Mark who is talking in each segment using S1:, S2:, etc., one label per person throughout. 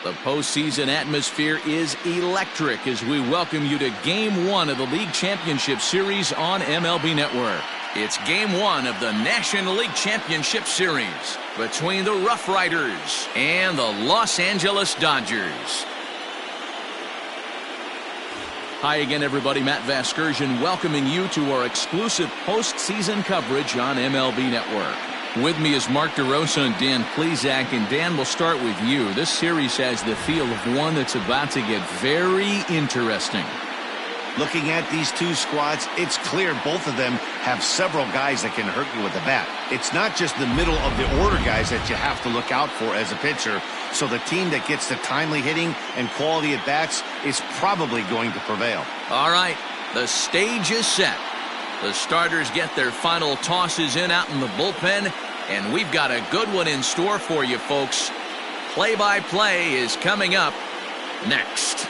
S1: The postseason atmosphere is electric as we welcome you to Game 1 of the League Championship Series on MLB Network. It's Game 1 of the National League Championship Series between the Rough Riders and the Los Angeles Dodgers. Hi again, everybody. Matt Vasgersian welcoming you to our exclusive postseason coverage on MLB Network. With me is Mark DeRosa and Dan Plesac, and Dan, we'll start with you. This series has the feel of one that's about to get very interesting.
S2: Looking at these two squads, it's clear both of them have several guys that can hurt you with the bat. It's not just the middle of the order guys that you have to look out for as a pitcher. So the team that gets the timely hitting and quality at bats is probably going to prevail. All right, the stage is set. The starters get their final tosses in out in the bullpen, and we've got a good one in store for you, folks. Play-by-play is coming up next.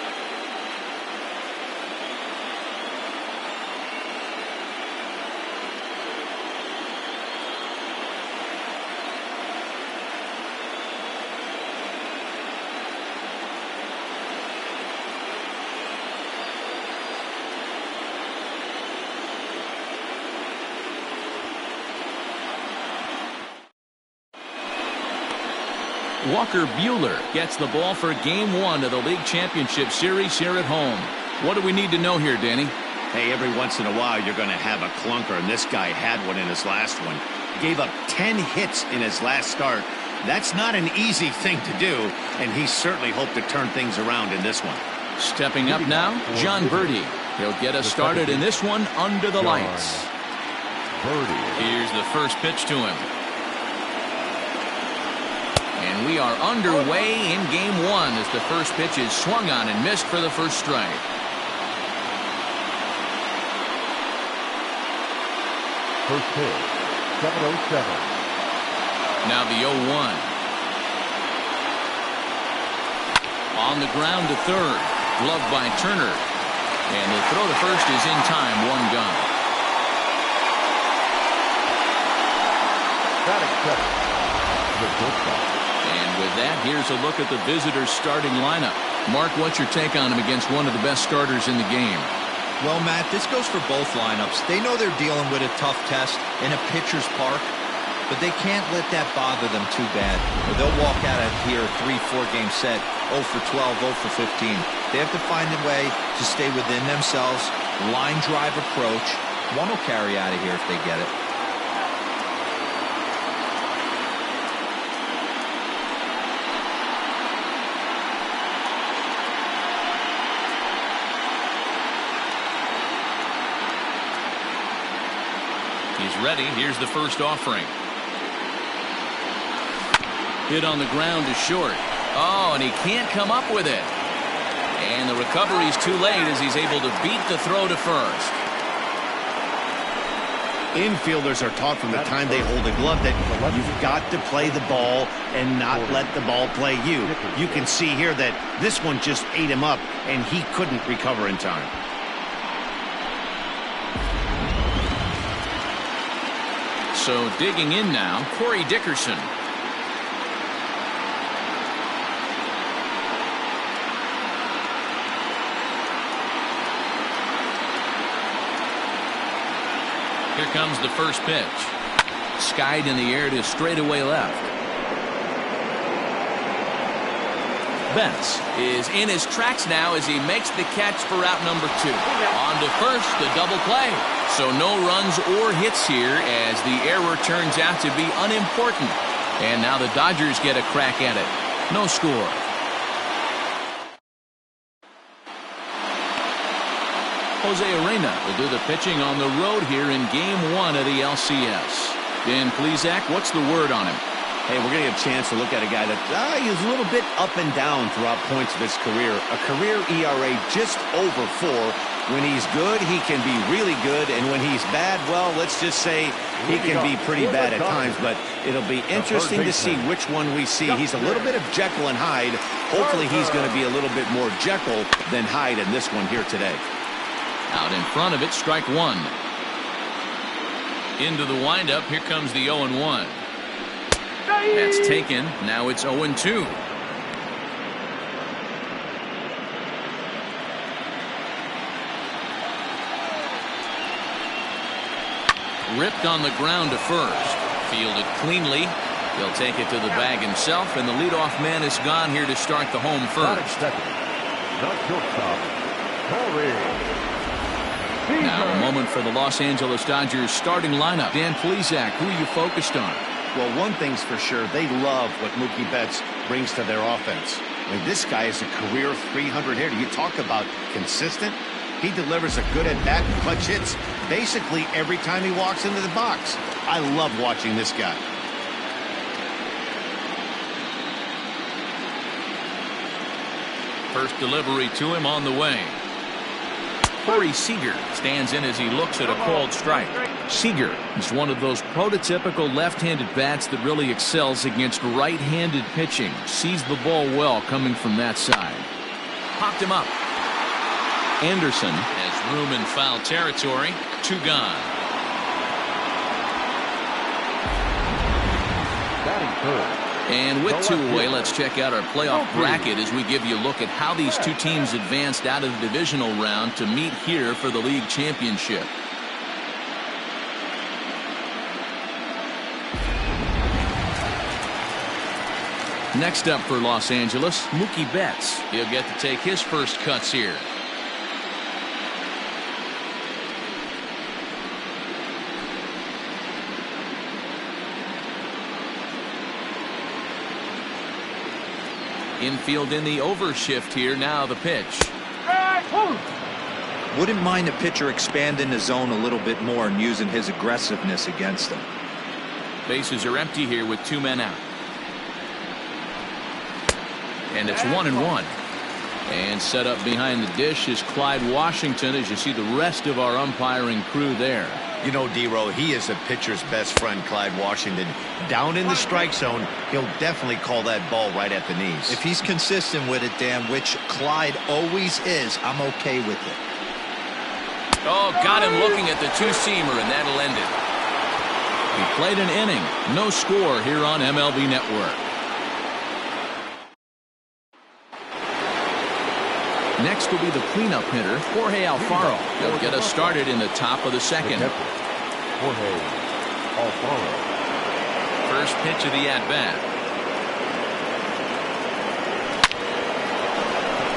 S2: Walker Buehler gets the ball for Game 1 of the League Championship Series here at home. What do we need to know here, Danny? Hey, every once in a while you're going to have a clunker, and this guy had one in his last one. Gave up 10 hits in his last start. That's not an easy thing to do, and he certainly hoped to turn things around in this one.
S1: Stepping up now, John Birdie. He'll get us started in this one under the lights. Here's the first pitch to him. And we are underway in Game 1 as the first pitch is swung on and missed for the first strike.
S3: First pitch, 7-0-7.
S1: Now the 0-1. On the ground to third. Gloved by Turner. And the throw to first is in time. One gone.
S3: Batting seventh, the shortstop.
S1: And with that, here's a look at the visitors' starting lineup. Mark, what's your take on him against one of the best starters in the game?
S4: Well, Matt, this goes for both lineups. They know they're dealing with a tough test in a pitcher's park, but they can't let that bother them too bad, or they'll walk out of here a 3-4 game set, 0 for 12, 0 for 15. They have to find a way to stay within themselves, line drive approach. One will carry out of here if they get it.
S1: He's ready. Here's the first offering. Hit on the ground to short. Oh, and he can't come up with it. And the recovery's too late as he's able to beat the throw to first.
S2: Infielders are taught from the time they hold a glove that you've got to play the ball and not let the ball play you. You can see here that this one just ate him up, and he couldn't recover in time.
S1: So digging in now, Corey Dickerson. Here comes the first pitch. Skied in the air to straightaway left. Betts is in his tracks now as he makes the catch for out number 2. On to first, the double play. So no runs or hits here as the error turns out to be unimportant. And now the Dodgers get a crack at it. No score. Jose Arena will do the pitching on the road here in Game 1 of the LCS. Dan Plesac, what's the word on him?
S2: Hey, we're going to get a chance to look at a guy that he's a little bit up and down throughout points of his career. A career ERA just over 4. When he's good, he can be really good. And when he's bad, well, let's just say he can be pretty bad at times. But it'll be interesting to see which one we see. He's a little bit of Jekyll and Hyde. Hopefully he's going to be a little bit more Jekyll than Hyde in this one here today.
S1: Out in front of it, strike one. Into the windup, here comes the 0-1. That's taken. Now it's 0-2. Ripped on the ground to first. Fielded cleanly. He'll take it to the bag himself, and the leadoff man is gone here to start the home first. Now a moment for the Los Angeles Dodgers starting lineup. Dan Plesac, who are you focused on?
S2: Well, one thing's for sure, they love what Mookie Betts brings to their offense. I mean, this guy is a career 300 hitter. You talk about consistent. He delivers a good at-bat and clutch hits basically every time he walks into the box. I love watching this guy.
S1: First delivery to him on the way. Corey Seager stands in as he looks at a called strike. Seager is one of those prototypical left-handed bats that really excels against right-handed pitching. Sees the ball well coming from that side. Popped him up. Anderson has room in foul territory. 2 gone.
S3: Batting third.
S1: And with 2 away, let's check out our playoff bracket as we give you a look at how these 2 teams advanced out of the divisional round to meet here for the league championship. Next up for Los Angeles, Mookie Betts. He'll get to take his first cuts here. Infield in the overshift here. Now the pitch.
S4: Wouldn't mind a pitcher expanding the zone a little bit more and using his aggressiveness against them.
S1: Bases are empty here with 2 men out. And it's 1-1. And set up behind the dish is Clyde Washington, as you see the rest of our umpiring crew there.
S2: You know, D-Row, he is a pitcher's best friend, Clyde Washington. Down in the strike zone, he'll definitely call that ball right at the knees.
S4: If he's consistent with it, Dan, which Clyde always is, I'm okay with it.
S1: Oh, got him looking at the 2-seamer, and that'll end it. He played an inning. No score here on MLB Network. Next will be the cleanup hitter, Jorge Alfaro. He'll get us started in the top of the second.
S3: Jorge Alfaro.
S1: First pitch of the at-bat.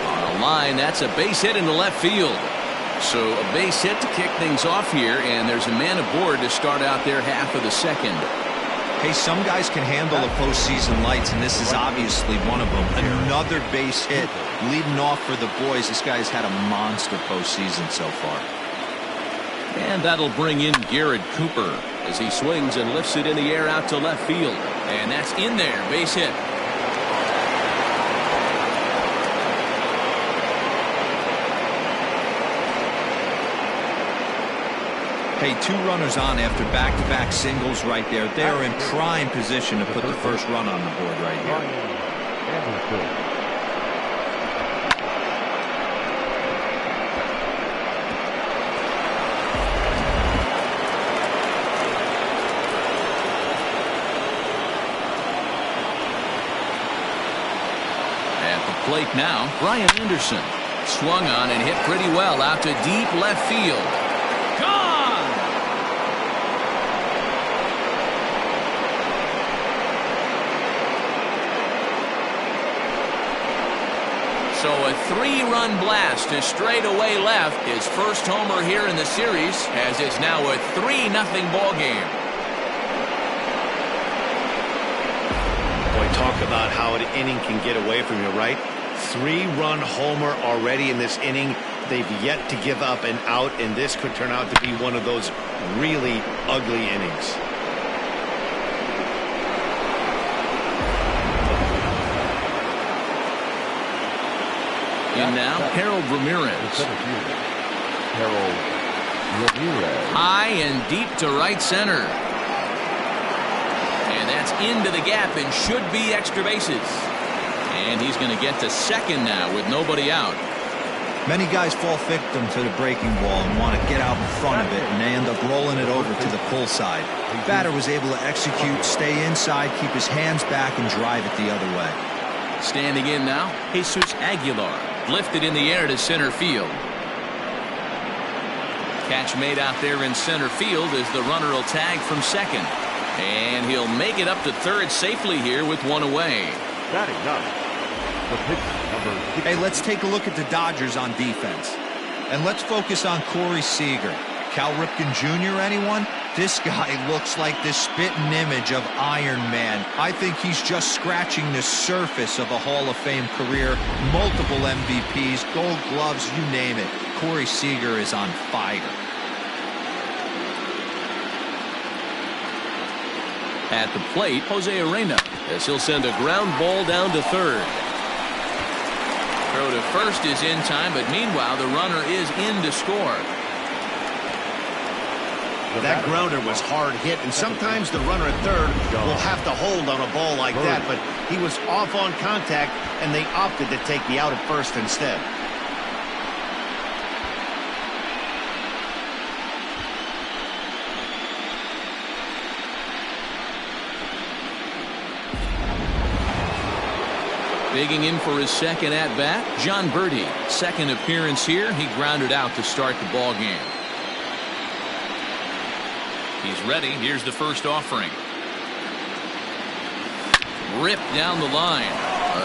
S1: On a line, that's a base hit into left field. So a base hit to kick things off here, and there's a man aboard to start out their half of the second.
S4: Hey, some guys can handle the postseason lights, and this is obviously one of them. Another base hit leading off for the boys. This guy's had a monster postseason so far.
S1: And that'll bring in Garrett Cooper as he swings and lifts it in the air out to left field. And that's in there, base hit.
S4: Hey, 2 runners on after back-to-back singles right there. They're in prime position to put the first run on the board right here.
S1: At the plate now, Brian Anderson. Swung on and hit pretty well out to deep left field. So a 3-run blast to straightaway left. His first homer here in the series, as it's now a 3-0 ball game.
S2: Boy, talk about how an inning can get away from you, right? 3-run homer already in this inning. They've yet to give up an out, and this could turn out to be one of those really ugly innings.
S1: And now, Harold Ramirez.
S3: Harold Ramirez.
S1: High and deep to right center. And that's into the gap and should be extra bases. And he's going to get to second now with nobody out.
S4: Many guys fall victim to the breaking ball and want to get out in front of it, and they end up rolling it over to the pull side. The batter was able to execute, stay inside, keep his hands back, and drive it the other way.
S1: Standing in now, Jesus Aguilar. Lifted in the air to center field. Catch made out there in center field as the runner will tag from second. And he'll make it up to third safely here with one away.
S3: Batting ninth, the pitcher, number 6.
S4: Hey, let's take a look at the Dodgers on defense. And let's focus on Corey Seager. Cal Ripken Jr., anyone? This guy looks like the spitting image of Iron Man. I think he's just scratching the surface of a Hall of Fame career. Multiple MVPs, Gold Gloves, you name it. Corey Seager is on fire.
S1: At the plate, Jose Arena, as he'll send a ground ball down to third. Throw to first is in time, but meanwhile the runner is in to score.
S2: That grounder was hard hit, and sometimes the runner at third will have to hold on a ball like that, but he was off on contact, and they opted to take the out at first instead.
S1: Digging in for his second at-bat, John Birdie. Second appearance here. He grounded out to start the ball game. He's ready. Here's the first offering. Ripped down the line.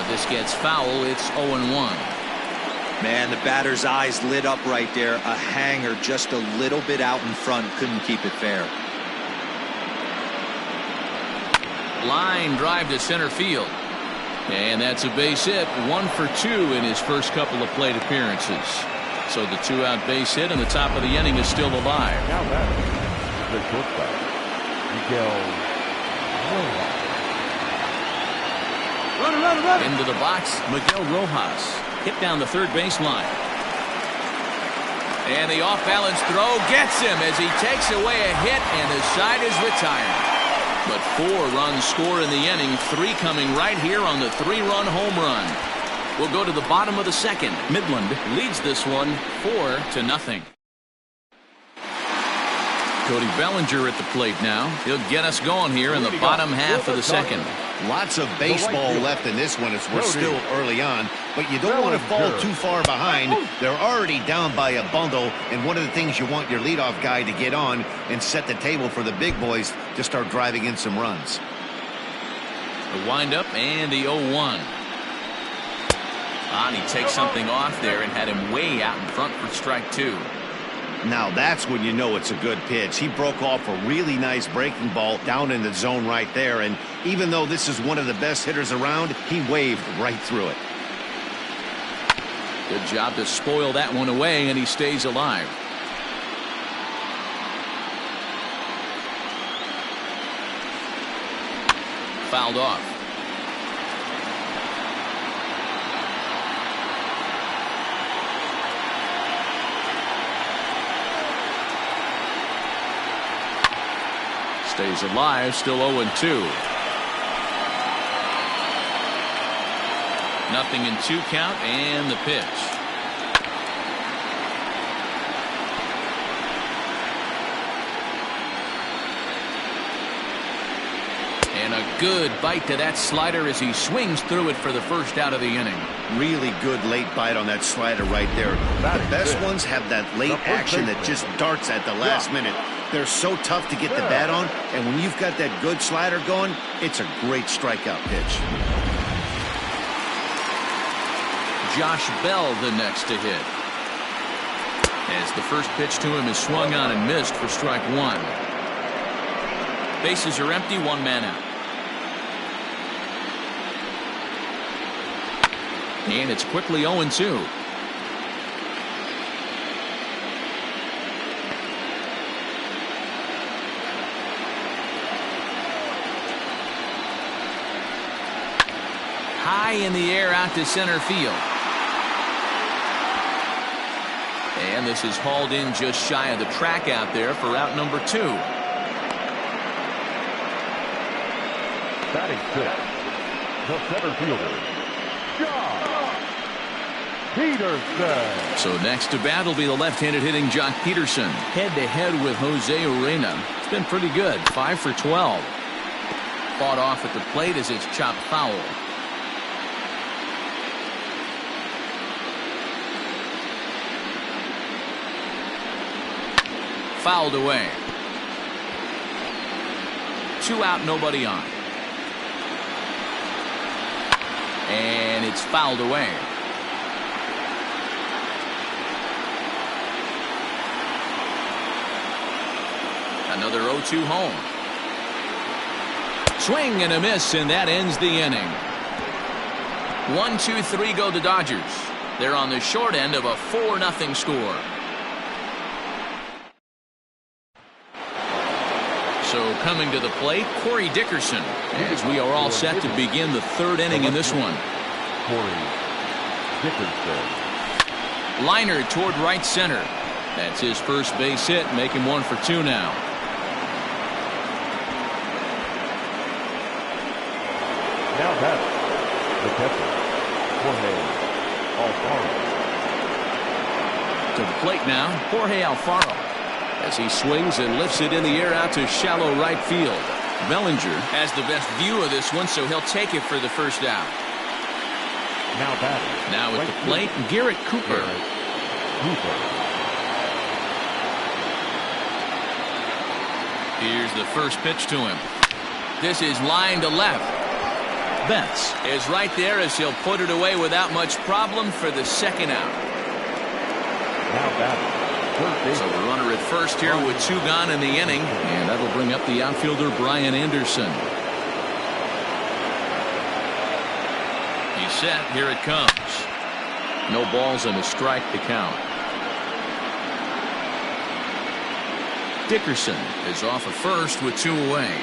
S1: This gets foul. It's 0-1.
S4: Man, the batter's eyes lit up right there. A hanger just a little bit out in front. Couldn't keep it fair.
S1: Line drive to center field. And that's a base hit. 1 for 2 in his first couple of plate appearances. So the 2-out base hit, and the top of the inning is still alive.
S3: Now batting, the shortstop, Miguel Rojas.
S1: Into the box, Miguel Rojas. Hit down the third baseline. And the off-balance throw gets him as he takes away a hit, and the side is retired. But 4 runs score in the inning, 3 coming right here on the 3-run home run. We'll go to the bottom of the second. Midland leads this one 4-0. Cody Bellinger at the plate now. He'll get us going here in the bottom half of the second.
S2: Lots of baseball left in this one as we're still early on, but you don't want to fall too far behind. They're already down by a bundle, and one of the things you want your leadoff guy to get on and set the table for the big boys to start driving in some runs.
S1: The windup and the 0-1. And he takes something off there and had him way out in front for strike 2.
S2: Now that's when you know it's a good pitch. He broke off a really nice breaking ball down in the zone right there, and even though this is one of the best hitters around, he waved right through it.
S1: Good job to spoil that one away, and he stays alive. Fouled off. Stays alive, still 0-2. Nothing in 2 count, and the pitch. And a good bite to that slider as he swings through it for the first out of the inning.
S2: Really good late bite on that slider right there. The best ones have that late action that just darts at the last minute. They're so tough to get the bat on, and when you've got that good slider going, it's a great strikeout pitch.
S1: Josh Bell the next to hit. As the first pitch to him is swung on and missed for strike 1. Bases are empty, 1 man out. And it's quickly 0-2. High in the air out to center field. And this is hauled in just shy of the track out there for out number 2.
S3: Batting 6, the center fielder, Josh Peterson.
S1: So next to bat will be the left-handed hitting Jock Peterson. Head-to-head with Jose Arena. It's been pretty good, 5 for 12. Fought off at the plate as it's chopped foul. Fouled away. 2 out, nobody on. And it's fouled away. Another 0-2 home. Swing and a miss, and that ends the inning. 1-2-3 go the Dodgers. They're on the short end of a 4-0 score. So coming to the plate, Corey Dickerson, as we are all set to begin the 3rd inning in this one.
S3: Corey Dickerson.
S1: Liner toward right center. That's his first base hit, make him 1 for 2 now.
S3: Now that's the catcher, Jorge Alfaro.
S1: To the plate now, Jorge Alfaro, as he swings and lifts it in the air out to shallow right field. Bellinger has the best view of this one, so he'll take it for the first out.
S3: Now batting.
S1: Now at the plate, Garrett Cooper. Here's the first pitch to him. This is line to left. Betts is right there as he'll put it away without much problem for the 2nd out.
S3: Now batting.
S1: So the runner at first here with 2 gone in the inning, and that'll bring up the outfielder Brian Anderson. He's set. Here it comes. No balls and a strike to count. Dickerson is off at first with 2 away.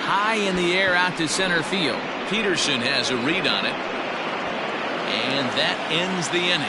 S1: High in the air out to center field. Peterson has a read on it. And that ends the inning.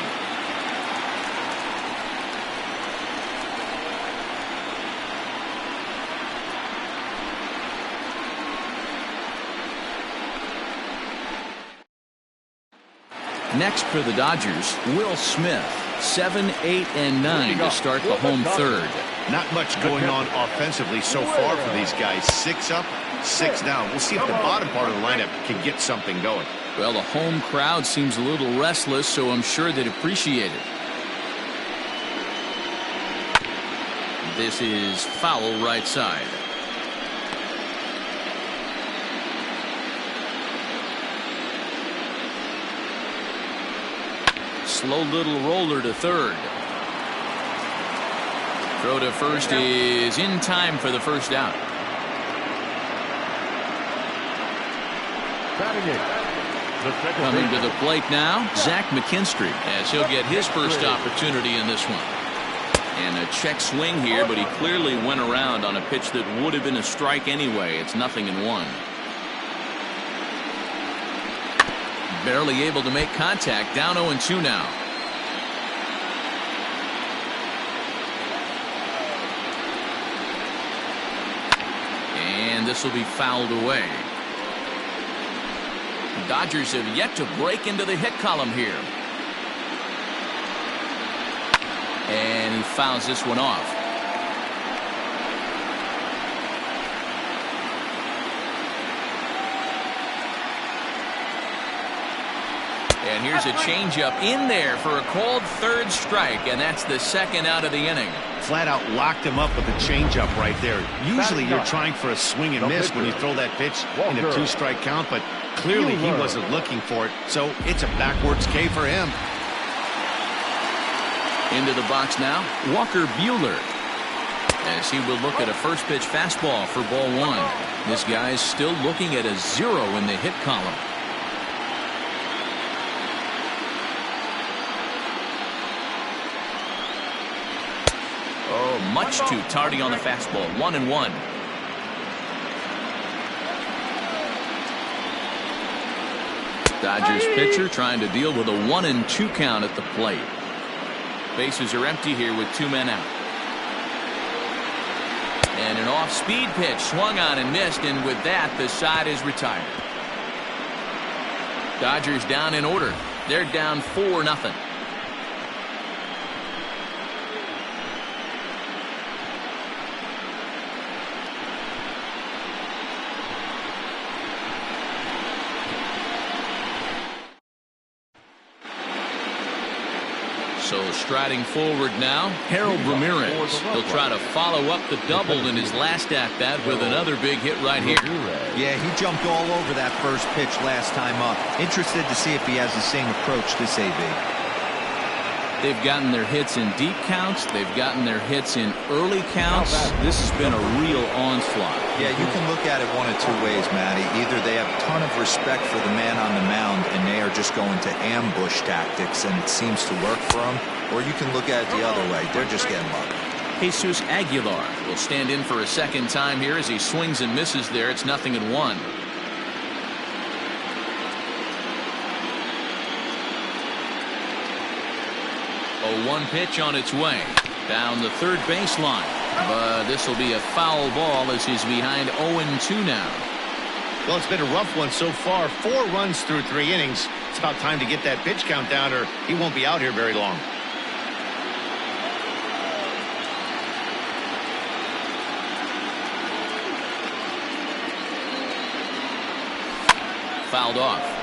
S1: Next for the Dodgers, Will Smith. 7, 8, and 9 to start the home 3rd.
S2: Not much going on offensively so far for these guys. 6 up, 6 down. We'll see if the bottom part of the lineup can get something going.
S1: Well, the home crowd seems a little restless, so I'm sure they'd appreciate it. This is foul right side. Slow little roller to 3rd. Throw to first is in time for the first out. Coming to the plate now, Zach McKinstry, as he'll get his first opportunity in this one. And a check swing here, but he clearly went around on a pitch that would have been a strike anyway. It's 0-1. Barely able to make contact. Down 0-2 now. And this will be fouled away. The Dodgers have yet to break into the hit column here. And he fouls this one off. And here's a changeup in there for a called 3rd strike, and that's the 2nd out of the inning.
S2: Flat out locked him up with a changeup right there. Usually you're trying for a swing and miss when you throw that pitch in a 2-strike count, but clearly he wasn't looking for it, so it's a backwards K for him.
S1: Into the box now, Walker Buehler, as he will look at a first pitch fastball for ball 1. This guy's still looking at a 0 in the hit column. Oh, much too tardy on the fastball. 1-1. Dodgers pitcher trying to deal with a 1-2 count at the plate. Bases are empty here with 2 men out. And an off-speed pitch swung on and missed, and with that the side is retired. Dodgers down in order. They're down 4-0. Striding forward now, Harold Ramirez. He'll try to follow up the double in his last at-bat with another big hit right here.
S4: Yeah, he jumped all over that first pitch last time up. Interested to see if he has the same approach this AB.
S1: They've gotten their hits in deep counts. They've gotten their hits in early counts. This has been a real onslaught.
S4: Yeah, you can look at it one of two ways, Matty. Either they have a ton of respect for the man on the mound and they are just going to ambush tactics and it seems to work for them, or you can look at it the other way. They're just getting lucky.
S1: Jesus Aguilar will stand in for a second time here as he swings and misses there. It's 0-1. 0-1 pitch on its way down the third baseline, but this will be a foul ball as he's behind 0-2 now.
S2: Well, it's been a rough one so far. 4 runs through 3 innings. It's about time to get that pitch count down or he won't be out here very long.
S1: Fouled off.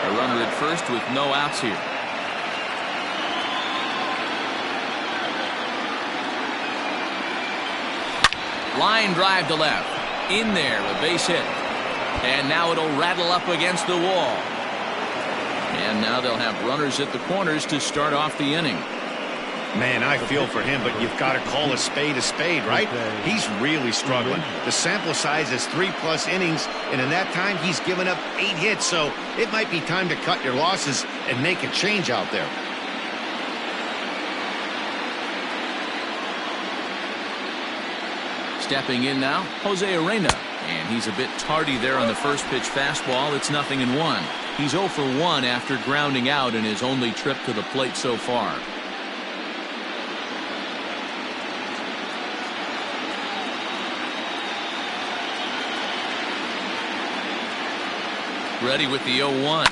S1: A runner at first with no outs here. Line drive to left. In there, a base hit. And now it'll rattle up against the wall. And now they'll have runners at the corners to start off the inning.
S2: Man, I feel for him, but you've got to call a spade, right? He's really struggling. The sample size is 3+ innings, and in that time, he's given up 8 hits, so it might be time to cut your losses and make a change out there.
S1: Stepping in now, Jose Arena, and he's a bit tardy there on the first pitch fastball. It's 0-1. He's 0 for 1 after grounding out in his only trip to the plate so far. Ready with the 0-1.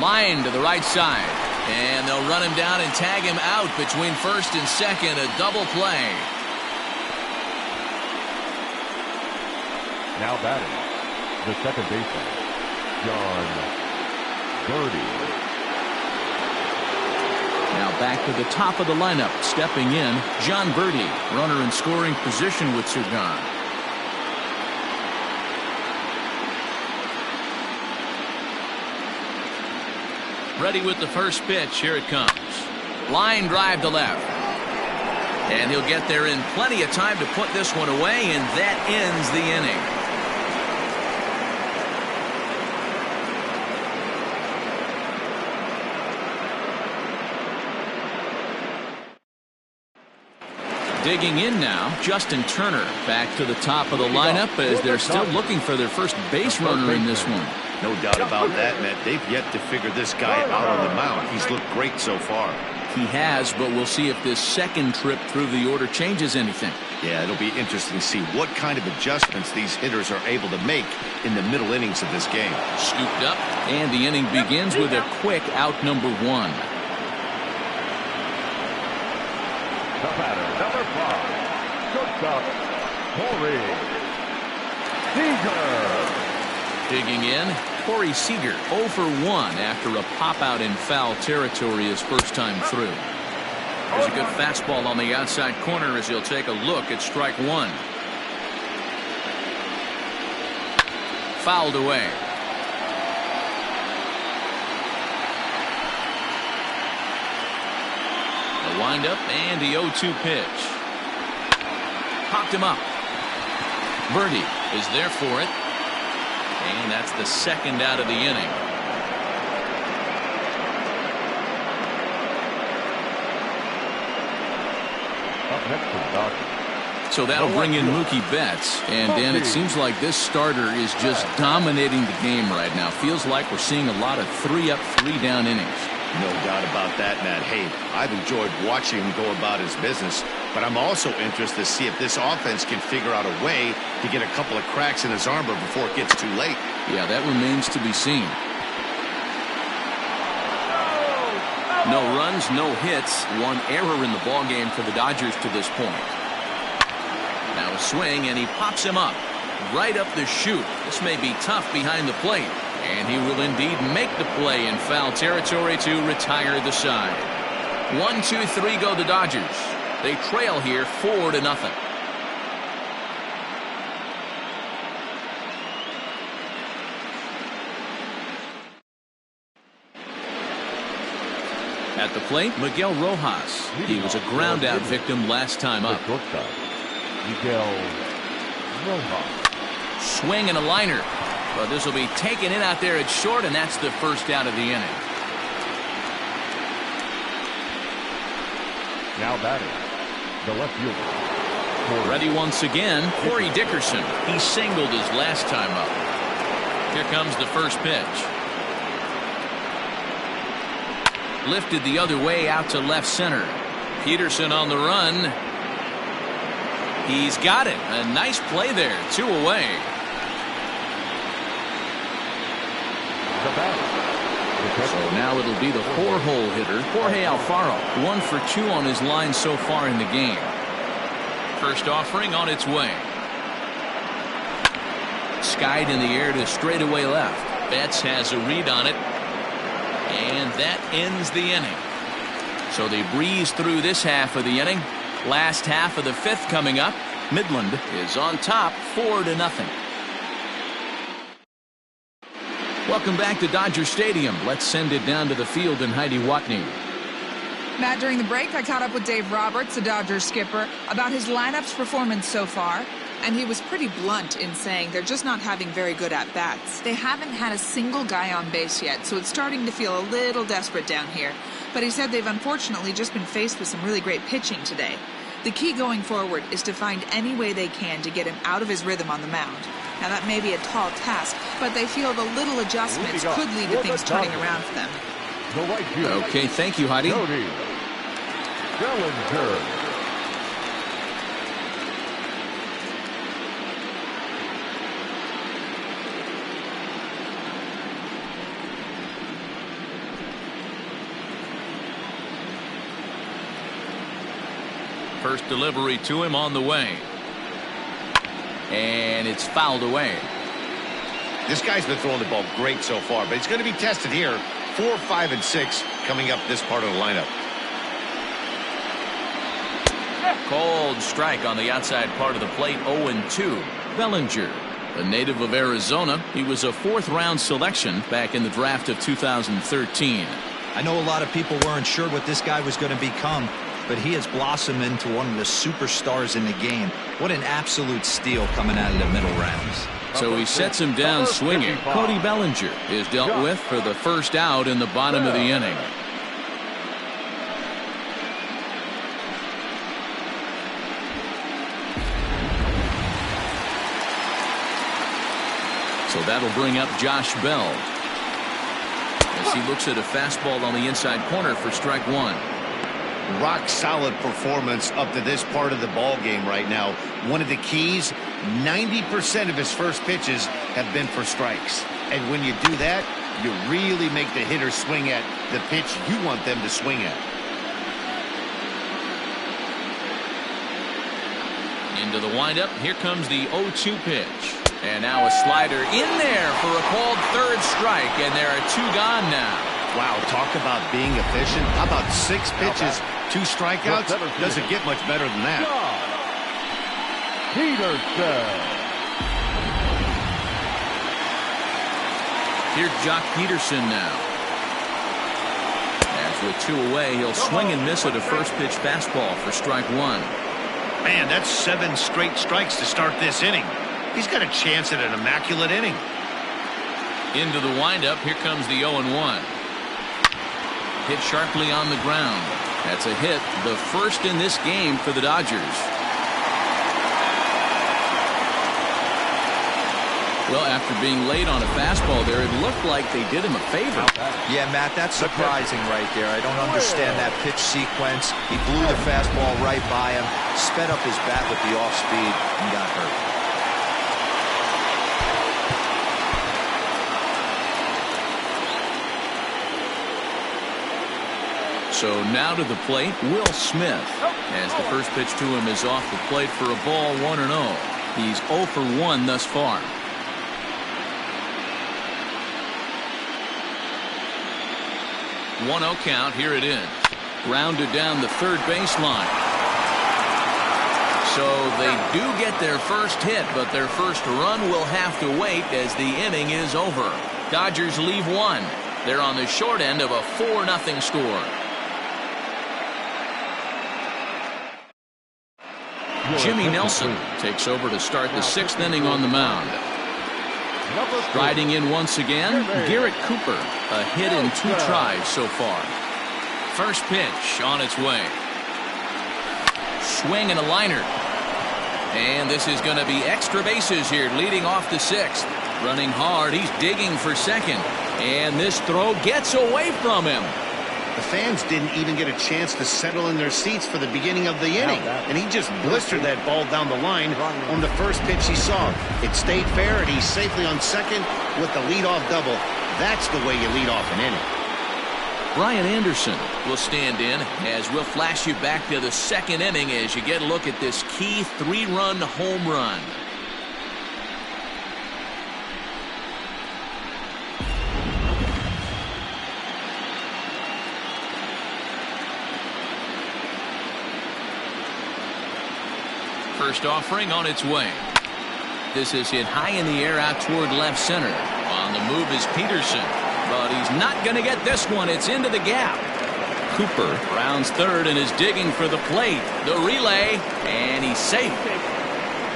S1: Line to the right side. And they'll run him down and tag him out between first and second. A double play.
S3: Now batting, the second baseman, John Birdie.
S1: Now back to the top of the lineup. Stepping in, John Birdie. Runner in scoring position with Sugan. Ready with the first pitch. Here it comes. Line drive to left. And he'll get there in plenty of time to put this one away, and that ends the inning. Digging in now, Justin Turner back to the top of the lineup as they're still looking for their first base runner in this one.
S2: No doubt about that, Matt. They've yet to figure this guy out on the mound. He's looked great so far.
S1: He has, but we'll see if this second trip through the order changes anything.
S2: Yeah, it'll be interesting to see what kind of adjustments these hitters are able to make in the middle innings of this game.
S1: Scooped up, and the inning begins with a quick out number 1.
S3: The batter, number 5, shortstop, Corey Seager.
S1: Digging in, Corey Seager 0 for 1 after a pop-out in foul territory his first time through. There's a good fastball on the outside corner as he'll take a look at strike 1. Fouled away. The windup and the 0-2 pitch. Popped him up. Birdie is there for it. And that's the second out of the inning.
S3: Up next to the Dodgers.
S1: So that'll bring in Mookie Betts. And Dan, it seems like this starter is just dominating the game right now. Feels like we're seeing a lot of 3-up, 3-down innings.
S2: No doubt about that, Matt. Hey, I've enjoyed watching him go about his business, but I'm also interested to see if this offense can figure out a way to get a couple of cracks in his armor before it gets too late.
S1: Yeah, that remains to be seen. No runs, no hits, 1 error in the ballgame for the Dodgers to this point. Now a swing, and he pops him up right up the chute. This may be tough behind the plate. And he will indeed make the play in foul territory to retire the side. 1-2-3 go the Dodgers. They trail here 4-0. At the plate, Miguel Rojas. He was a ground-out victim last time up.
S3: Miguel Rojas.
S1: Swing and a liner. But this will be taken in out there at short, and that's the first out of the inning.
S3: Now batting, the left fielder.
S1: Ready once again, Corey Dickerson. He singled his last time up. Here comes the first pitch. Lifted the other way out to left center. Peterson on the run. He's got it. A nice play there. 2 away. So now it'll be the 4-hole hitter, Jorge Alfaro. 1 for 2 on his line so far in the game. First offering on its way. Skied in the air to straightaway left. Betts has a read on it. And that ends the inning. So they breeze through this half of the inning. Last half of the 5th coming up. Midland is on top 4-0. Welcome back to Dodger Stadium. Let's send it down to the field in Heidi Watney.
S5: Matt, during the break, I caught up with Dave Roberts, the Dodgers skipper, about his lineup's performance so far. And he was pretty blunt in saying they're just not having very good at-bats. They haven't had a single guy on base yet, so it's starting to feel a little desperate down here. But he said they've unfortunately just been faced with some really great pitching today. The key going forward is to find any way they can to get him out of his rhythm on the mound. Now, that may be a tall task, but they feel the little adjustments could lead to things turning around for them.
S1: Okay, thank you, Heidi.
S3: Bellinger.
S1: First delivery to him on the way. And it's fouled away.
S2: This guy's been throwing the ball great so far, but he's going to be tested here. 4, 5, and 6 coming up this part of the lineup.
S1: Cold strike on the outside part of the plate. 0-2. Bellinger, a native of Arizona. He was a 4th-round selection back in the draft of 2013.
S4: I know a lot of people weren't sure what this guy was going to become, but he has blossomed into one of the superstars in the game. What an absolute steal coming out of the middle rounds.
S1: So he sets him down swinging. Cody Bellinger is dealt with for the first out in the bottom of the inning. So that'll bring up Josh Bell as he looks at a fastball on the inside corner for strike 1.
S2: Rock solid performance up to this part of the ball game right now. One of the keys, 90% of his first pitches have been for strikes. And when you do that, you really make the hitter swing at the pitch you want them to swing at.
S1: Into the windup. Here comes the 0-2 pitch. And now a slider in there for a called 3rd strike. And there are 2 gone now.
S2: Wow, talk about being efficient. How about 6 pitches, 2 strikeouts? Doesn't get much better than that.
S3: Peterson.
S1: Here's Jock Peterson now. As with 2 away, he'll swing and miss at a first pitch fastball for strike 1.
S2: Man, that's 7 straight strikes to start this inning. He's got a chance at an immaculate inning.
S1: Into the windup. Here comes the 0-1. Hit sharply on the ground. That's a hit, the first in this game for the Dodgers. Well, after being late on a fastball there, it looked like they did him a favor.
S4: Yeah, Matt, that's surprising right there. I don't understand that pitch sequence. He blew the fastball right by him, sped up his bat with the off speed, and got hurt.
S1: So now to the plate, Will Smith, as the first pitch to him is off the plate for a ball, 1-0. He's 0 for 1 thus far. 1-0 count. Here it is. Grounded down the third baseline. So they do get their first hit, but their first run will have to wait as the inning is over. Dodgers leave one. They're on the short end of a 4-0 score. Jimmy Nelson takes over to start the 6th inning on the mound. Riding in once again, Garrett Cooper. A hit in 2 tries so far. First pitch on its way. Swing and a liner. And this is going to be extra bases here, leading off the 6th. Running hard, he's digging for second. And this throw gets away from him.
S2: The fans didn't even get a chance to settle in their seats for the beginning of the inning. And he just blistered that ball down the line on the first pitch he saw. It stayed fair, and he's safely on second with the leadoff double. That's the way you lead off an inning.
S1: Brian Anderson will stand in as we'll flash you back to the 2nd inning as you get a look at this key 3-run home run. First offering on its way. This is hit high in the air out toward left center. On the move is Peterson, but he's not going to get this one. It's into the gap. Cooper rounds third and is digging for the plate. The relay, and he's safe.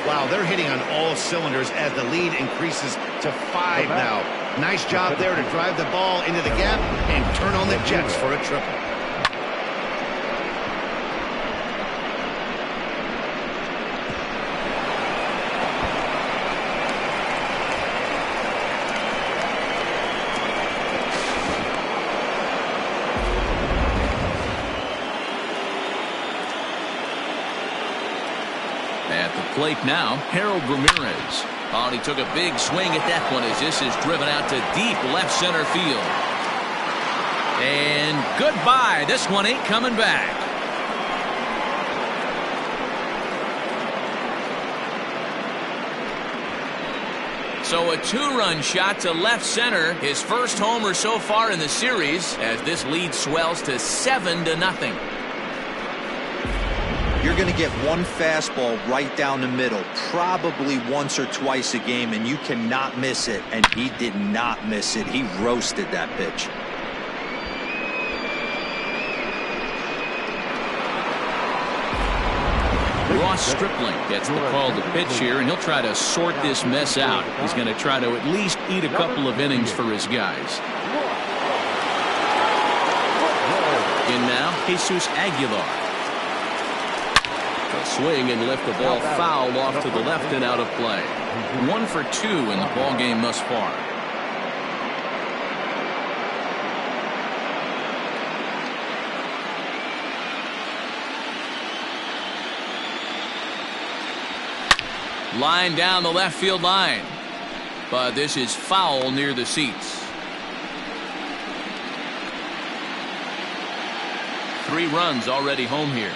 S2: Wow, they're hitting on all cylinders as the lead increases to 5 now. Nice job there to drive the ball into the gap and turn on the Jets for a triple.
S1: Plate now, Harold Ramirez. Oh, and he took a big swing at that one as this is driven out to deep left center field. And goodbye. This one ain't coming back. So a 2-run shot to left center. His first homer so far in the series as this lead swells to 7-0.
S4: You're going to get one fastball right down the middle, probably once or twice a game, and you cannot miss it. And he did not miss it. He roasted that pitch.
S1: Ross Stripling gets the call to pitch here, and he'll try to sort this mess out. He's going to try to at least eat a couple of innings for his guys. In now, Jesus Aguilar. A swing and lift the ball foul off to the left and out of play. 1 for 2 in the ball game thus far. Line down the left field line, but this is foul near the seats. 3 runs already home here.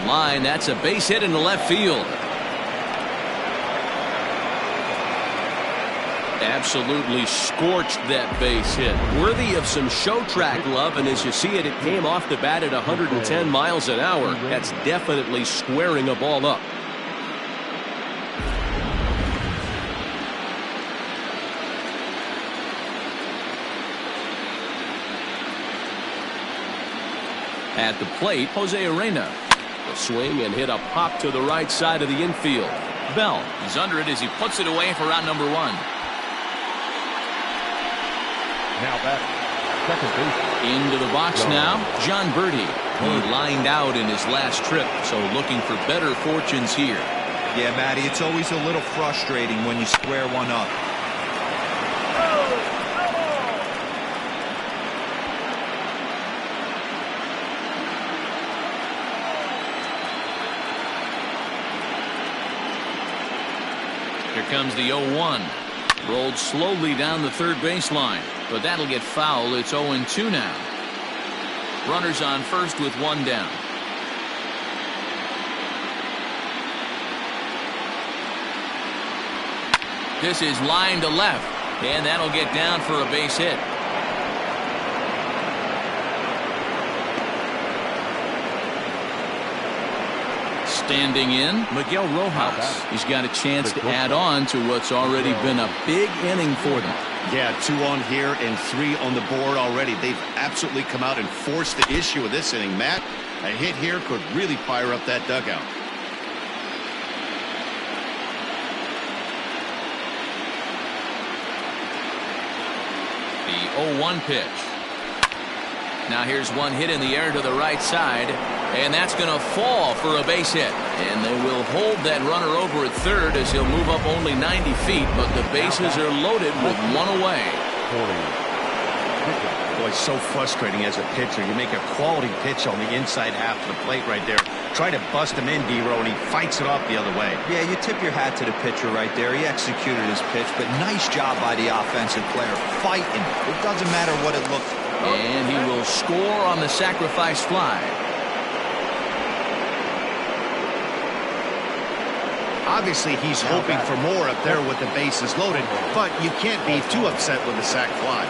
S1: Line, that's a base hit into left field. Absolutely scorched that base hit. Worthy of some show track love, and as you see it, it came off the bat at 110 miles an hour. That's definitely squaring a ball up. At the plate, Jose Arena. A swing and hit a pop to the right side of the infield. Bell is under it as he puts it away for out number 1.
S3: Now back, second base.
S1: Into the box now, John Birdie. He lined out in his last trip, so looking for better fortunes here.
S4: Yeah, Matty, it's always a little frustrating when you square one up.
S1: Here comes the 0-1. Rolled slowly down the third baseline, but that'll get foul. It's 0-2 now. Runners on first with 1 down. This is line to left, and that'll get down for a base hit. Standing in, Miguel Rojas. He's got a chance to add on to what's already been a big inning for them.
S2: Yeah, 2 on here and 3 on the board already. They've absolutely come out and forced the issue of this inning. Matt, a hit here could really fire up that dugout.
S1: The 0-1 pitch. Now here's one hit in the air to the right side, and that's going to fall for a base hit. And they will hold that runner over at third as he'll move up only 90 feet, but the bases are loaded with 1 away.
S2: Boy, so frustrating as a pitcher. You make a quality pitch on the inside half of the plate right there. Try to bust him in, D-Row, and he fights it off the other way.
S4: Yeah, you tip your hat to the pitcher right there. He executed his pitch, but nice job by the offensive player. Fighting. It doesn't matter what it looks like.
S1: And he will score on the sacrifice fly.
S2: Obviously, he's hoping for more up there with the bases loaded, but you can't be too upset with a sac fly.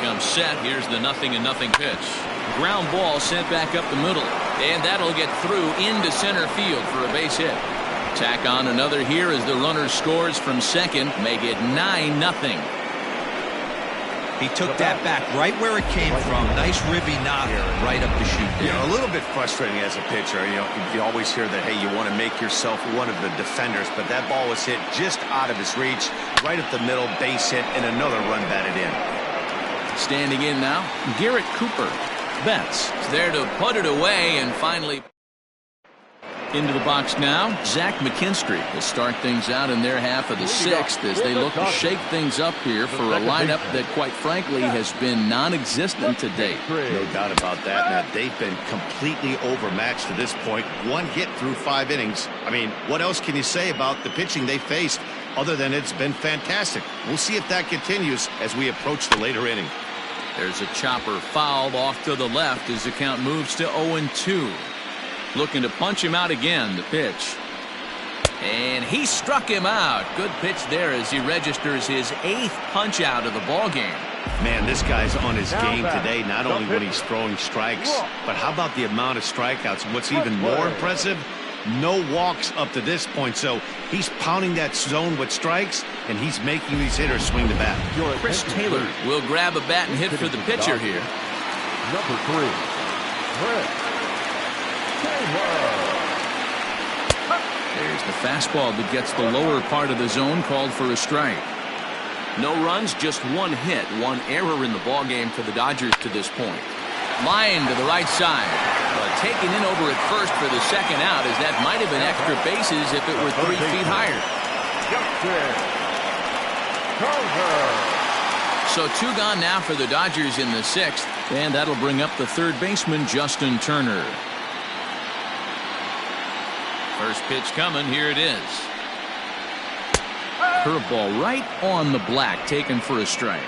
S1: Comes set. Here's the 0-0 pitch. Ground ball sent back up the middle, and that'll get through into center field for a base hit. Tack on another here as the runner scores from second, make it 9-0.
S4: He took that back right where it came from. Nice ribby knock right up the chute there.
S2: A little bit frustrating as a pitcher. You always hear that, hey, you want to make yourself one of the defenders, but that ball was hit just out of his reach, right up the middle, base hit, and another run batted in.
S1: Standing in now, Garrett Cooper. Betts is there to put it away, and finally into the box now, Zach McKinstry will start things out in their half of the 6th as they look to shake things up here for a lineup that, quite frankly, has been non-existent to date.
S2: No doubt about that, Matt. They've been completely overmatched to this point. 1 hit through 5 innings. I mean, what else can you say about the pitching they faced other than it's been fantastic? We'll see if that continues as we approach the later inning.
S1: There's a chopper fouled off to the left as the count moves to 0-2. Looking to punch him out again, the pitch. And he struck him out. Good pitch there as he registers his 8th punch out of the ball game.
S2: Man, this guy's on his game today, not only when he's throwing strikes, but how about the amount of strikeouts? What's even more impressive, no walks up to this point. So he's pounding that zone with strikes, and he's making these hitters swing the bat.
S1: Chris Taylor will grab a bat and hit for the pitcher here.
S3: Number 3, Chris.
S1: There's the fastball that gets the lower part of the zone, called for a strike. No runs, just 1 hit, 1 error in the ball game for the Dodgers to this point. Line to the right side, but taken in over at first for the second out, as that might have been extra bases if it were 3 feet higher. So 2 gone now for the Dodgers in the 6th, and that'll bring up the third baseman, Justin Turner. First pitch coming, here it is. Curveball right on the black, taken for a strike.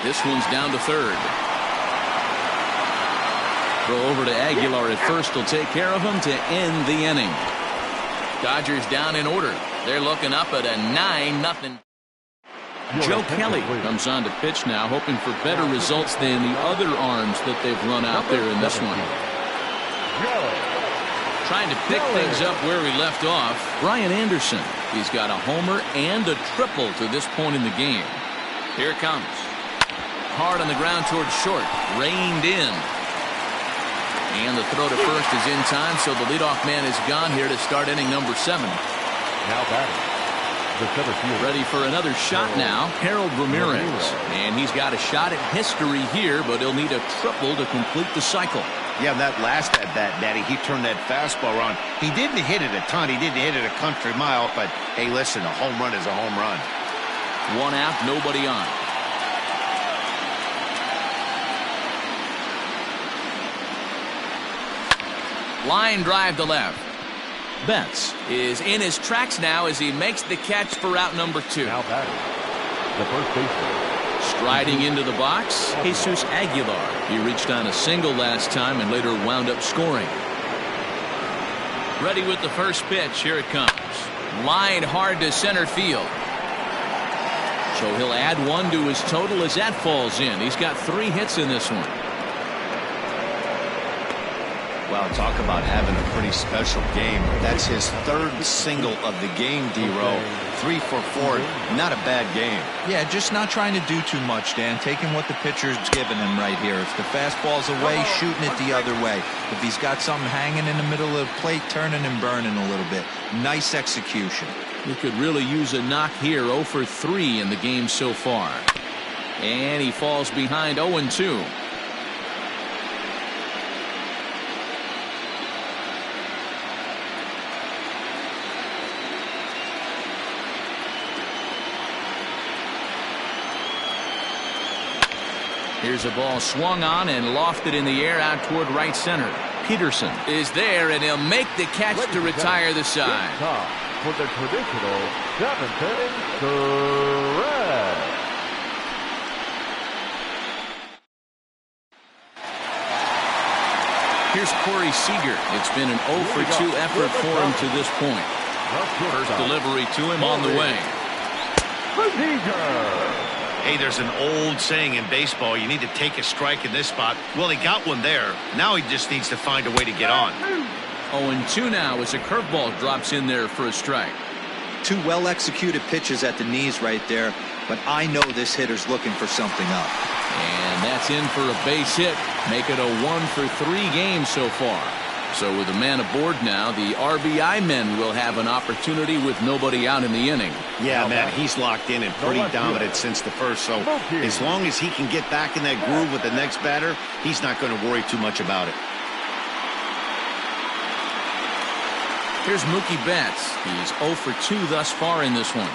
S1: This one's down to third. Throw over to Aguilar at first will take care of him to end the inning. Dodgers down in order. They're looking up at a 9-0. Joe Kelly comes on to pitch now, hoping for better results than the other arms that they've run out there in this one. Trying to pick things up where he left off, Brian Anderson. He's got a homer and a triple to this point in the game. Here it comes. Hard on the ground towards short. Reined in. And the throw to first is in time, so the leadoff man is gone here to start inning number 7.
S3: Now batting.
S1: Ready for another shot now, Harold Ramirez. And he's got a shot at history here, but he'll need a triple to complete the cycle.
S2: Yeah, that last at-bat, Daddy, he turned that fastball around. He didn't hit it a ton. He didn't hit it a country mile, but, hey, listen, a home run is a home run.
S1: 1 out, nobody on. Line drive to left. Betts is in his tracks now as he makes the catch for out number 2.
S3: Now batting, the first baseman,
S1: Striding into the box, Jesus Aguilar. He reached on a single last time and later wound up scoring. Ready with the first pitch. Here it comes. Line hard to center field. So he'll add one to his total as that falls in. He's got 3 hits in this one.
S2: Wow, talk about having a pretty special game. That's his 3rd single of the game, D-Row. 3 for 4. Not a bad game.
S4: Yeah, just not trying to do too much, Dan. Taking what the pitcher's giving him right here. If the fastball's away, shooting it the other way. If he's got something hanging in the middle of the plate, turning and burning a little bit. Nice execution.
S1: He could really use a knock here. 0 for 3 in the game so far. And he falls behind 0-2. Here's a ball swung on and lofted in the air out toward right center. Peterson is there, and he'll make the catch to retire the side.
S3: For the traditional 7th inning, correct.
S1: Here's Corey Seager. It's been an 0 for 2 effort for him to this point. First delivery to him on the way.
S2: Hey, there's an old saying in baseball, you need to take a strike in this spot. Well, he got one there. Now he just needs to find a way to get on.
S1: 0-2 now as a curveball drops in there for a strike.
S4: 2 well-executed pitches at the knees right there, but I know this hitter's looking for something up.
S1: And that's in for a base hit. Make it a 1 for 3 game so far. So with a man aboard now, the RBI men will have an opportunity with nobody out in the inning.
S2: Yeah, Matt, he's locked in and pretty dominant since the first. So as long as he can get back in that groove with the next batter, he's not going to worry too much about it.
S1: Here's Mookie Betts. He's 0 for 2 thus far in this one.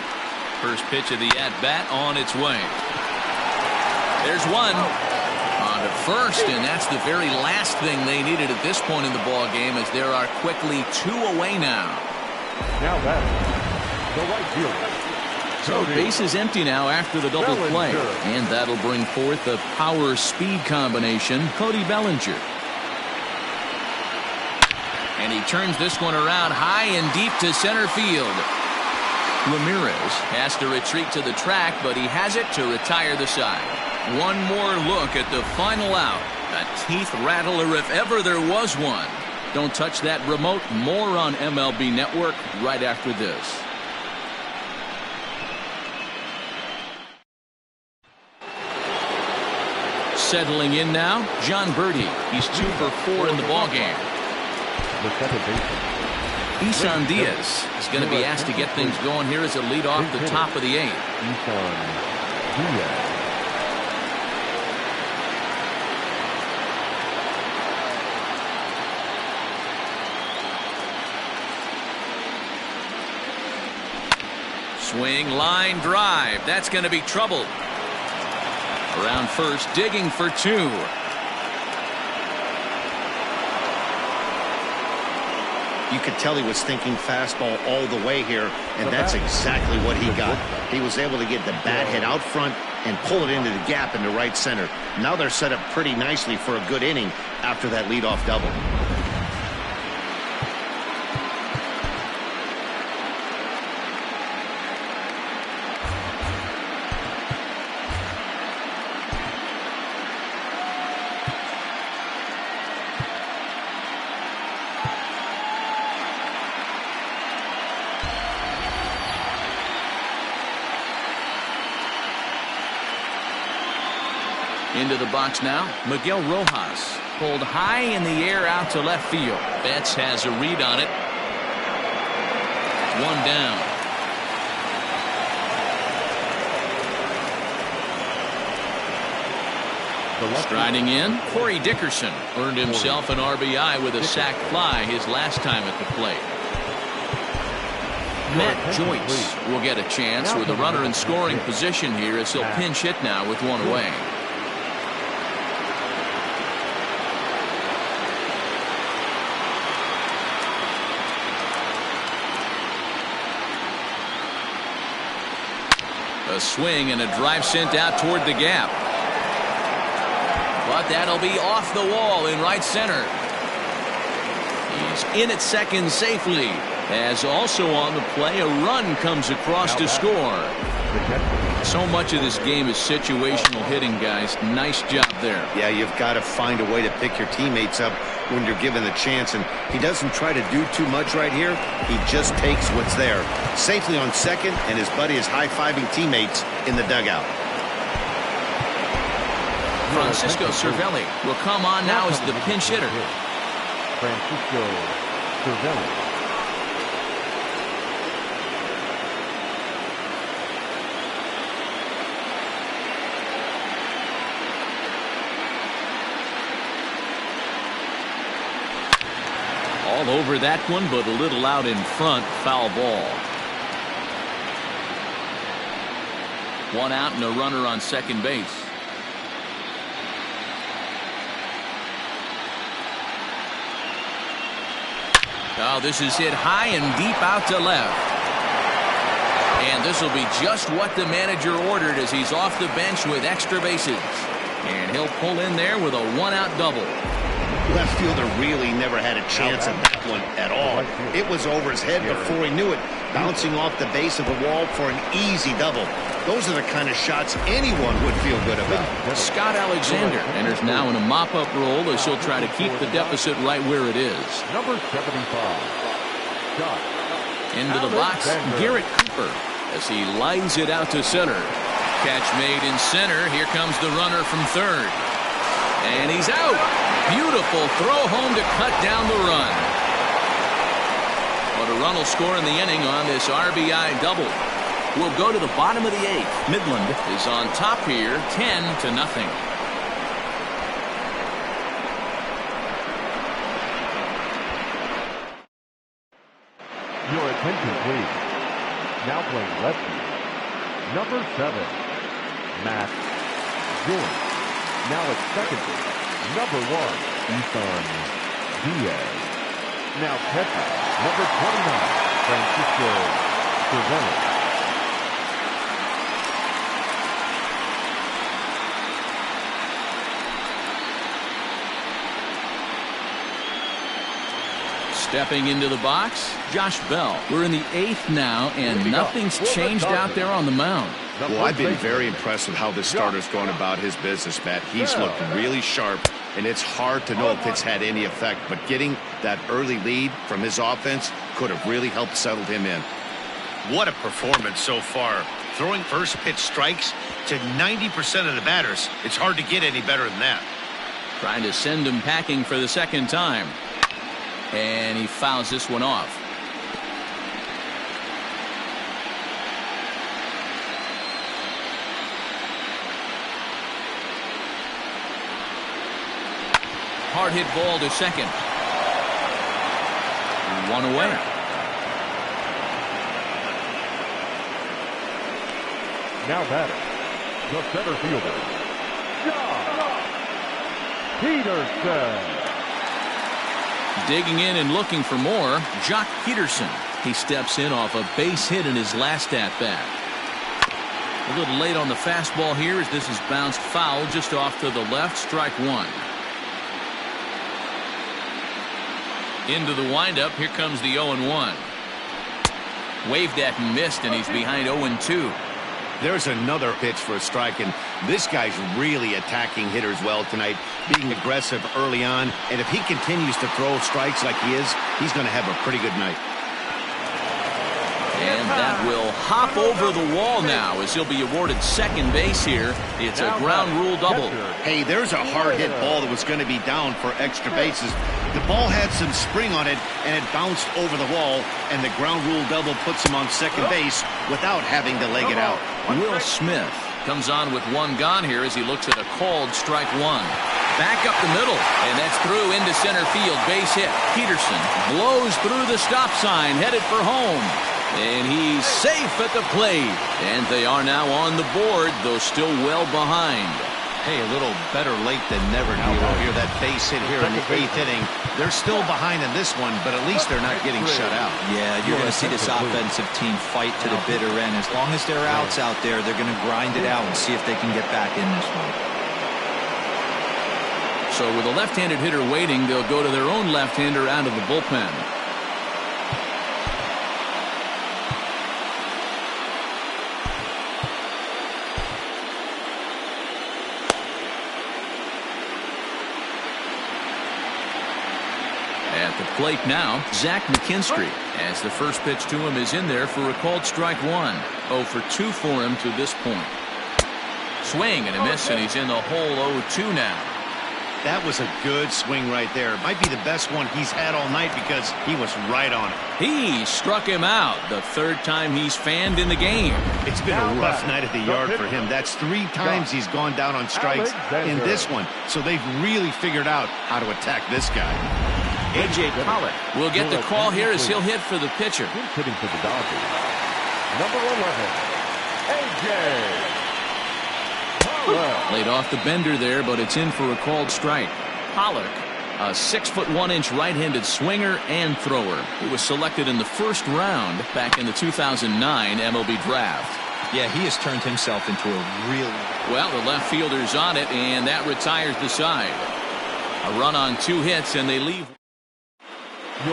S1: First pitch of the at-bat on its way. There's one. On to first, and that's the very last thing they needed at this point in the ball game, as there are quickly 2 away now.
S3: Now batting, the right fielder.
S1: So base is empty now after the double play, and that'll bring forth the power-speed combination, Cody Bellinger. And he turns this one around high and deep to center field. Ramirez has to retreat to the track, but he has it to retire the side. One more look at the final out. A teeth rattler if ever there was one. Don't touch that remote. More on MLB Network right after this. Settling in now, John Birdie. He's 2 for 4 in the ballgame.
S3: The second baseman.
S1: Isan Diaz is going to be asked to get things going here as a lead off the top of the 8th.
S3: Isan Diaz.
S1: Swing, line drive. That's going to be trouble. Around first, digging for 2.
S2: You could tell he was thinking fastball all the way here, and that's exactly what he got. He was able to get the bat hit out front and pull it into the gap into right center. Now they're set up pretty nicely for a good inning after that leadoff double.
S1: Into the box now, Miguel Rojas. Pulled high in the air out to left field. Betts has a read on it. 1 down. Striding in, Corey Dickerson earned himself an RBI with a sac fly his last time at the plate. Matt Joyce will get a chance with a runner in scoring position here as he'll pinch hit now with 1 away. A A swing and a drive sent out toward the gap. But that'll be off the wall in right center. He's in at second safely. As also on the play, a run comes across to score. So much of this game is situational hitting, guys. Nice job there.
S2: Yeah, you've got to find a way to pick your teammates up when you're given the chance, and he doesn't try to do too much right here. He just takes what's there. Safely on second, and his buddy is high-fiving teammates in the dugout.
S1: Francisco Cervelli will come on now as the pinch hitter.
S3: Francisco Cervelli.
S1: All over that one, but a little out in front. Foul ball. One out and a runner on second base. Oh, this is hit high and deep out to left. And this will be just what the manager ordered as he's off the bench with extra bases. And he'll pull in there with a one-out double.
S2: Left fielder really never had a chance at that one at all. It was over his head before he knew it, bouncing off the base of the wall for an easy double. Those are the kind of shots anyone would feel good about.
S1: Scott Alexander enters now in a mop-up role as he'll try to keep the deficit right where it is.
S3: Number 75. Scott.
S1: Into the box, Garrett Cooper as he lines it out to center. Catch made in center. Here comes the runner from third. And he's out. Beautiful throw home to cut down the run. But a run will score in the inning on this RBI double. We'll go to the bottom of the eighth. Midland is on top here, 10-0.
S3: Your attention, please. Now playing left field. Number 7, Matt George. Now at second base. Number 1, Ethan Diaz. Now catcher, number 29, Francisco Cervelli.
S1: Stepping into the box, Josh Bell. We're in the eighth now, and nothing's changed out there on the mound.
S2: Well, I've been very impressed with how this starter's going about his business, Matt. He's looked really sharp, and it's hard to know if it's had any effect, but getting that early lead from his offense could have really helped settle him in. What a performance so far. Throwing first pitch strikes to 90% of the batters. It's hard to get any better than that.
S1: Trying to send him packing for the second time. And he fouls this one off. Hard hit ball to second. One away.
S3: Now batter, the center fielder, Josh Peterson.
S1: Digging in and looking for more, Jock Peterson. He steps in off a base hit in his last at-bat. A little late on the fastball here as this is bounced foul just off to the left. Strike one. Into the windup. Here comes the 0-1. Waved at and missed, and he's behind 0-2.
S2: There's another pitch for a strike, and this guy's really attacking hitters well tonight, being aggressive early on, and if he continues to throw strikes like he is, he's going to have a pretty good night.
S1: And that will hop over the wall now as he'll be awarded second base here. It's a ground rule double.
S2: Hey, there's a hard hit ball that was going to be down for extra bases. The ball had some spring on it, and it bounced over the wall, and the ground rule double puts him on second base without having to leg it out.
S1: Will Smith comes on with one gone here as he looks at a called strike one. Back up the middle, and that's through into center field. Base hit. Peterson blows through the stop sign, headed for home. And he's safe at the plate. And they are now on the board, though still well behind.
S2: Hey, a little better late than never deal here. That base hit here in the 8th inning. They're still behind in this one, but at least they're not getting shut out.
S4: Yeah, you're going to see this offensive team fight to the bitter end. As long as there are outs out there, they're going to grind it out and see if they can get back in this one.
S1: So with a left-handed hitter waiting, they'll go to their own left-hander out of the bullpen. At the plate now, Zach McKinstry, as the first pitch to him is in there for a called strike one. 0 for 2 for him to this point. Swing and a miss, and he's in the hole 0-2 now.
S2: That was a good swing right there. Might be the best one he's had all night because he was right on it.
S1: He struck him out, the 3rd time he's fanned in the game.
S2: It's been a rough night at the yard for him. That's 3 times he's gone down on strikes in this one. So they've really figured out how to attack this guy.
S1: A.J. Pollock will get the call here as he'll hit for the pitcher.
S3: Hitting for the Dodgers, number 11, A.J.
S1: Laid off the bender there, but it's in for a called strike. Pollock, a 6'1" right-handed swinger and thrower. He was selected in the 1st round back in the 2009 MLB draft.
S4: Yeah, he has turned himself into a real...
S1: Well, the left fielder's on it, and that retires the side. A run on 2 hits, and they leave.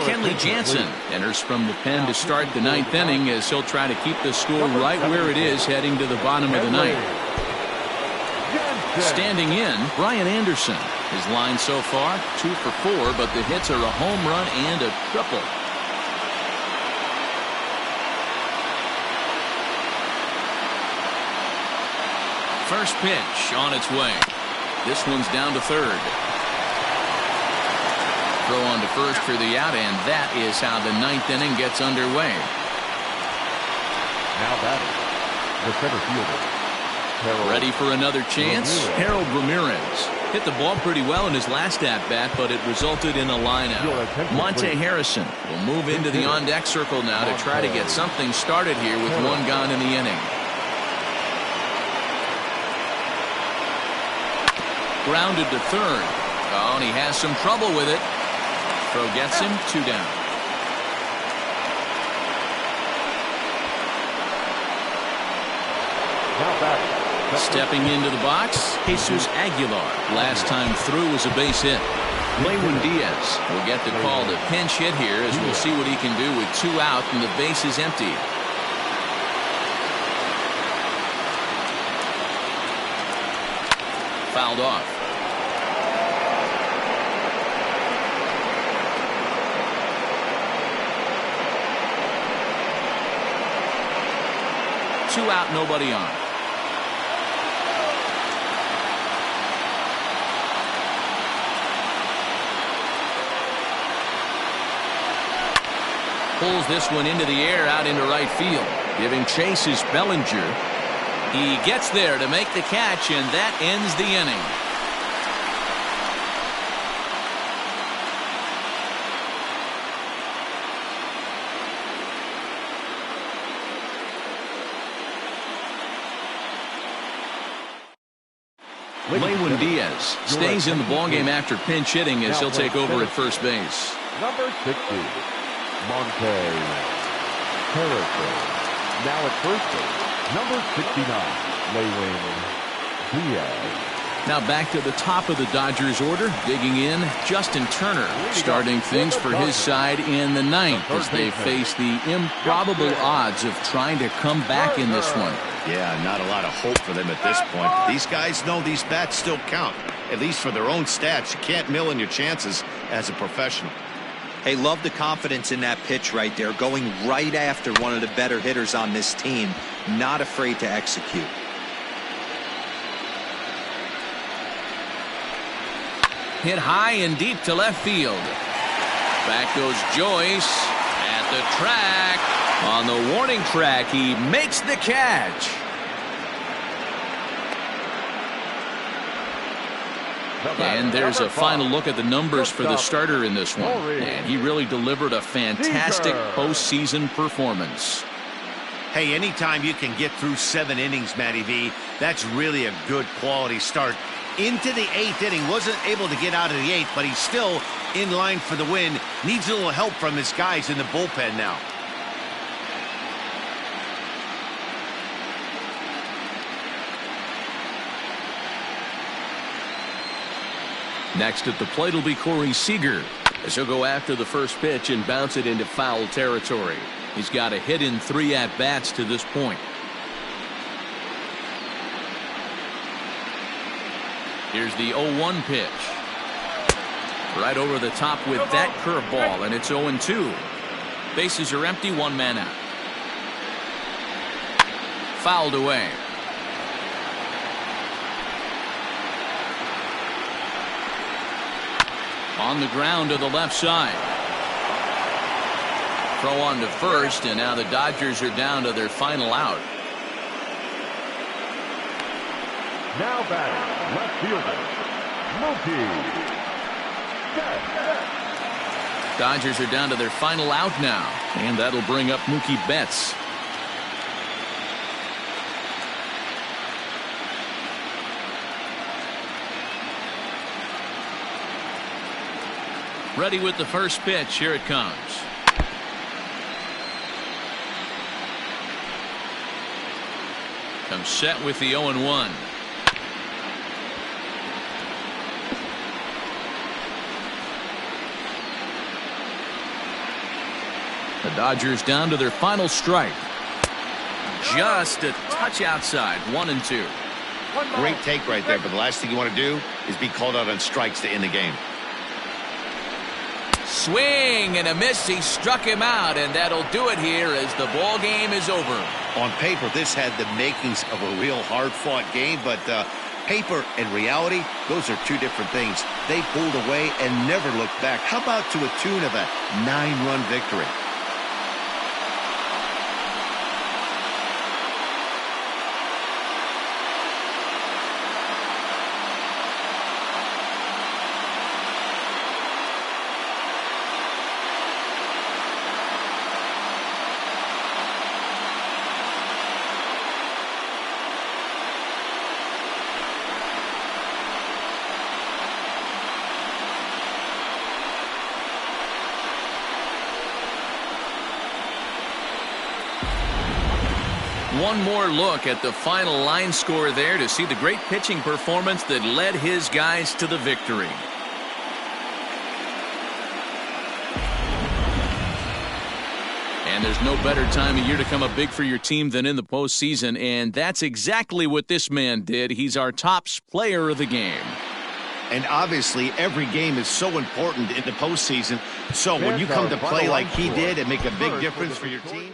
S1: Kenley Jansen enters from the pen to start the 9th inning as he'll try to keep the score right where it is heading to the bottom of the 9th. Standing in, Brian Anderson. His line so far, 2 for 4, but the hits are a home run and a triple. First pitch on its way. This one's down to 3rd. Throw on to 1st for the out, and that is how the 9th inning gets underway.
S3: Now batting, the center fielder.
S1: Ready for another chance? Harold Ramirez hit the ball pretty well in his last at-bat, but it resulted in a lineout. Monte Harrison will move into the on-deck circle now to try to get something started here with 1 gone in the inning. Grounded to 3rd. Oh, and he has some trouble with it. Throw gets him, 2 down.
S3: Now batting.
S1: Stepping into the box, Jesus Aguilar. Last time through was a base hit. Lewin Diaz will get the call to pinch hit here as we'll see what he can do with 2 out and the base is empty. Fouled off. Two out, nobody on. Pulls this one into the air out into right field. Giving chase is Bellinger. He gets there to make the catch, and that ends the inning. Lewin Diaz stays in the ballgame after pinch hitting as he'll take over at first base.
S3: Number 60. Monte Harrison. Now at first base, number 69, Lewin Diaz.
S1: Now back to the top of the Dodgers order, digging in, Justin Turner, starting things for his side in the 9th as they face the improbable odds of trying to come back in this one.
S2: Yeah, not a lot of hope for them at this point. These guys know these bats still count, at least for their own stats. You can't mill in your chances as a professional.
S4: Hey, love the confidence in that pitch right there, going right after one of the better hitters on this team, not afraid to execute.
S1: Hit high and deep to left field. Back goes Joyce at the track. On the warning track, he makes the catch. And there's a final look at the numbers for the starter in this one. And he really delivered a fantastic postseason performance.
S2: Hey, anytime you can get through 7 innings, Matty V, that's really a good quality start. into the 8th inning. Wasn't able to get out of the 8th, but he's still in line for the win. Needs a little help from his guys in the bullpen now.
S1: Next at the plate will be Corey Seager, as he'll go after the first pitch and bounce it into foul territory. He's got a hit in 3 at-bats to this point. Here's the 0-1 pitch. Right over the top with that curveball, and it's 0-2. Bases are empty, 1 man out. Fouled away. On the ground to the left side. Throw on to first, and now the Dodgers are down to their final out.
S3: Now batting, left fielder, Mookie Betts.
S1: Dodgers are down to their final out now, and that'll bring up Mookie Betts. Ready with the first pitch. Here it comes. Comes set with the 0-1. The Dodgers down to their final strike. Just a touch outside. 1-2.
S2: Great take right there, but the last thing you want to do is be called out on strikes to end the game.
S1: Swing and a miss. He struck him out, and that'll do it here as the ball game is over.
S2: On paper, this had the makings of a real hard-fought game, but paper and reality, those are two different things. They pulled away and never looked back. How about to a tune of a 9-run victory?
S1: One more look at the final line score there to see the great pitching performance that led his guys to the victory. And there's no better time of year to come up big for your team than in the postseason, and that's exactly what this man did. He's our top player of the game.
S2: And obviously, every game is so important in the postseason. So when you come to play like he did and make a big difference for your team.